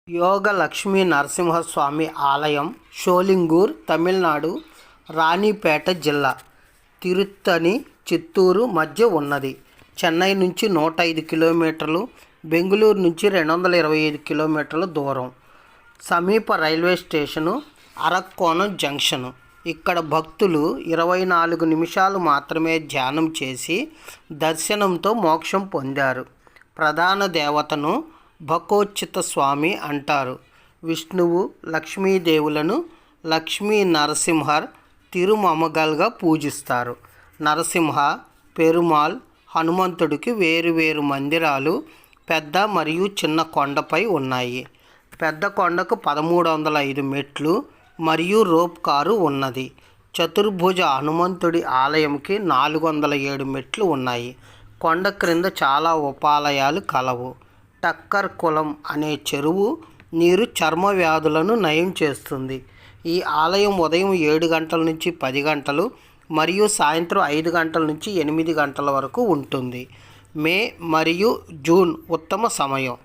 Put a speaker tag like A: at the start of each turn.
A: యోగ లక్ష్మీ నరసింహస్వామి ఆలయం షోలింగూర్, తమిళనాడు, రాణిపేట జిల్లా, తిరుత్తణి, చిత్తూరు మధ్య ఉన్నది. చెన్నై నుంచి 105 కిలోమీటర్లు, బెంగళూరు నుంచి 225 కిలోమీటర్ల దూరం. సమీప రైల్వే స్టేషను అరక్కోణం జంక్షను. ఇక్కడ భక్తులు 24 నిమిషాలు మాత్రమే ధ్యానం చేసి దర్శనంతో మోక్షం పొందారు. ప్రధాన దేవతను భకోచిత స్వామి అంటారు. విష్ణువు, లక్ష్మీదేవులను లక్ష్మీ నరసింహర్, తిరుమమగల్గా పూజిస్తారు. నరసింహ, పెరుమాళ్, హనుమంతుడికి వేరువేరు మందిరాలు పెద్ద మరియు చిన్న కొండపై ఉన్నాయి. పెద్ద కొండకు 1305 మెట్లు మరియు రోప్ కారు ఉన్నది. చతుర్భుజ హనుమంతుడి ఆలయంకి 407 మెట్లు ఉన్నాయి. కొండ క్రింద చాలా ఉపాలయాలు కలవు. టక్కర్ కులం అనే చెరువు నీరు చర్మ వ్యాధులను నయం చేస్తుంది. ఈ ఆలయం ఉదయం 7 గంటల నుంచి 10 గంటలు మరియు సాయంత్రం 5 గంటల నుంచి 8 గంటల వరకు ఉంటుంది. మే మరియు జూన్ ఉత్తమ సమయం.